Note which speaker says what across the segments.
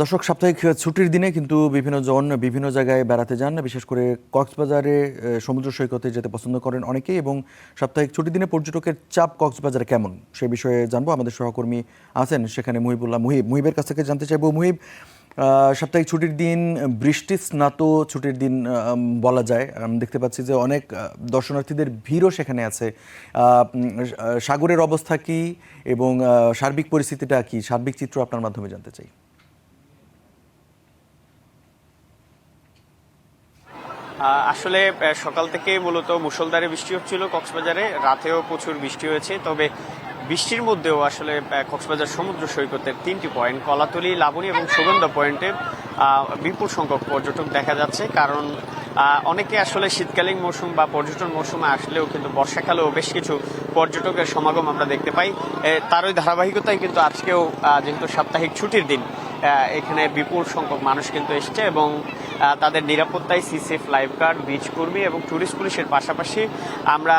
Speaker 1: দর্শক সাপ্তাহিক ছুটির দিনে কিন্তু বিভিন্ন জন বিভিন্ন জায়গায় বেড়াতে যান, বিশেষ করে কক্সবাজারে সমুদ্র সৈকতে যেতে পছন্দ করেন অনেকেই। এবং সাপ্তাহিক ছুটির দিনে পর্যটকের চাপ কক্সবাজারে কেমন সে বিষয়ে জানবো। আমাদের সহকর্মী আছেন সেখানে মুহিবুল্লাহ। মুহিবের কাছ থেকে জানতে চাইবো, মুহিব, সাপ্তাহিক ছুটির দিন, বৃষ্টি স্নাত ছুটির দিন বলা যায়। আমি দেখতে পাচ্ছি যে অনেক দর্শনার্থীদের ভিড়ও সেখানে আছে। সাগরের অবস্থা কি এবং সার্বিক পরিস্থিতিটা কি, সার্বিক চিত্র আপনার মাধ্যমে জানতে চাই।
Speaker 2: আসলে সকাল থেকে মূলত মুষলধারে বৃষ্টি হচ্ছিল কক্সবাজারে, রাতেও প্রচুর বৃষ্টি হয়েছে। তবে বৃষ্টির মধ্যেও আসলে কক্সবাজার সমুদ্র সৈকতের 3টি পয়েন্ট কলাতলি, লাবণী এবং সুগন্ধা পয়েন্টে বিপুল সংখ্যক পর্যটক দেখা যাচ্ছে। কারণ অনেকে আসলে শীতকালীন মৌসুম বা পর্যটন মৌসুমে আসলেও কিন্তু বর্ষাকালেও বেশ কিছু পর্যটকের সমাগম আমরা দেখতে পাই। তারই ধারাবাহিকতায় কিন্তু আজকেও যেহেতু সাপ্তাহিক ছুটির দিন, এখানে বিপুল সংখ্যক মানুষ কিন্তু এসছে এবং তাদের নিরাপত্তায় সিসেফ লাইফগার্ড, বিচ কর্মী এবং ট্যুরিস্ট পুলিশের পাশাপাশি আমরা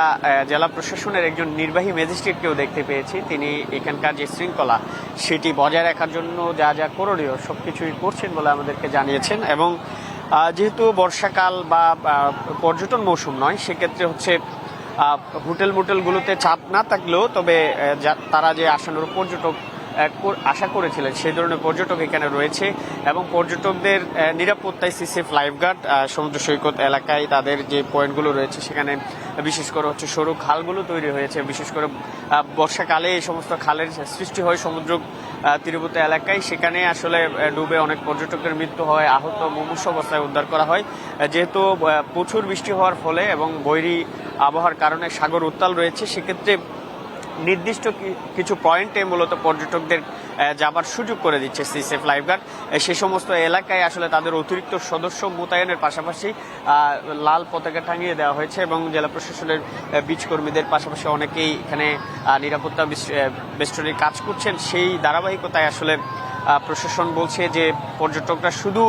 Speaker 2: জেলা প্রশাসনের একজন নির্বাহী ম্যাজিস্ট্রেটকেও দেখতে পেয়েছি। তিনি এখানকার যে শৃঙ্খলা সেটি বজায় রাখার জন্য যা যা করণীয় সবকিছুই করছেন বলে আমাদেরকে জানিয়েছেন। এবং যেহেতু বর্ষাকাল বা পর্যটন মৌসুম নয়, সেক্ষেত্রে হচ্ছে হোটেলগুলোতে চাপ না থাকলেও তবে তারা যে আশানুরূপ পর্যটক আশা করেছিলেন সেই ধরনের পর্যটক এখানে রয়েছে। এবং পর্যটকদের নিরাপত্তায় সিসেফ লাইফগার্ড সমুদ্র সৈকত এলাকায় তাদের যে পয়েন্টগুলো রয়েছে সেখানে বিশেষ করে হচ্ছে সরু খালগুলো তৈরি হয়েছে। বিশেষ করে বর্ষাকালে এই সমস্ত খালের সৃষ্টি হয় সমুদ্র তীরবর্তী এলাকায়, সেখানে আসলে ডুবে অনেক পর্যটকের মৃত্যু হয়, আহত মুমূর্ষ অবস্থায় উদ্ধার করা হয়। যেহেতু প্রচুর বৃষ্টি হওয়ার ফলে এবং বৈরী আবহাওয়ার কারণে সাগর উত্তাল রয়েছে, সেক্ষেত্রে নির্দিষ্ট কিছু পয়েন্টে মূলত পর্যটকদের যাবার সুযোগ করে দিচ্ছে সিসেফ লাইফগার্ড। সে সমস্ত এলাকায় আসলে তাদের অতিরিক্ত সদস্য মোতায়েনের পাশাপাশি লাল পতাকা টাঙিয়ে দেওয়া হয়েছে এবং জেলা প্রশাসনের বিচ কর্মীদের পাশাপাশি অনেকেই এখানে নিরাপত্তা বেষ্টনীর কাজ করছেন। সেই ধারাবাহিকতায় আসলে প্রশাসন বলছে যে পর্যটকরা শুধু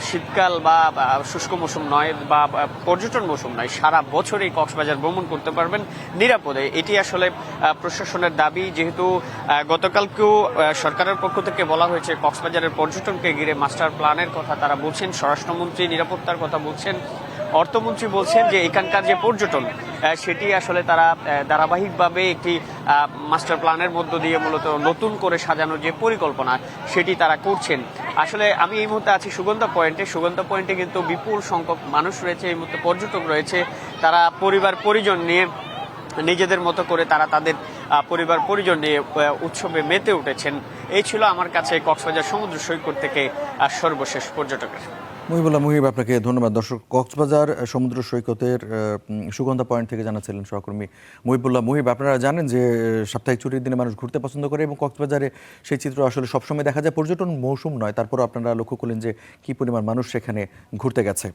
Speaker 2: শীতকাল বা শুষ্ক মৌসুম নয় বা পর্যটন মৌসুম নয়, সারা বছরই কক্সবাজার ভ্রমণ করতে পারবেন নিরাপদে। এটি আসলে প্রশাসনের দাবি। যেহেতু গতকালকেও সরকারের পক্ষ থেকে বলা হয়েছে কক্সবাজারের পর্যটনকে ঘিরে মাস্টার প্ল্যানের কথা তারা বলছেন, স্বরাষ্ট্রমন্ত্রী নিরাপত্তার কথা বলছেন, অর্থমন্ত্রী বলছেন যে এখানকার যে পর্যটন সেটি আসলে তারা ধারাবাহিকভাবে একটি মাস্টার প্ল্যানের মধ্য দিয়ে মূলত নতুন করে সাজানোর যে পরিকল্পনা সেটি তারা করছেন। আসলে আমি এই মুহূর্তে আছি সুগন্ধা পয়েন্টে কিন্তু বিপুল সংখ্যক মানুষ রয়েছে, এই মুহূর্তে পর্যটক রয়েছে। তারা পরিজন নিয়ে নিজেদের মতো করে তারা তাদের পরিজন নিয়ে উৎসবে মেতে উঠেছেন। এই ছিল আমার কাছে কক্সবাজার সমুদ্র সৈকত থেকে সর্বশেষ পর্যটকের।
Speaker 1: মুহিব, আপনাকে ধন্যবাদ। দর্শক, কক্সবাজার সমুদ্র সৈকতের সুগন্ধা পয়েন্ট থেকে জানাচ্ছিলেন সহকর্মী মুহিব। আপনারা জানেন যে সাপ্তাহিক ছুটির দিনে মানুষ ঘুরতে পছন্দ করে এবং কক্সবাজারে সেই চিত্র আসলে সবসময় দেখা যায়। পর্যটন মৌসুম নয়, তারপরও আপনারা লক্ষ্য করলেন যে কি পরিমাণ মানুষ সেখানে ঘুরতে গেছে।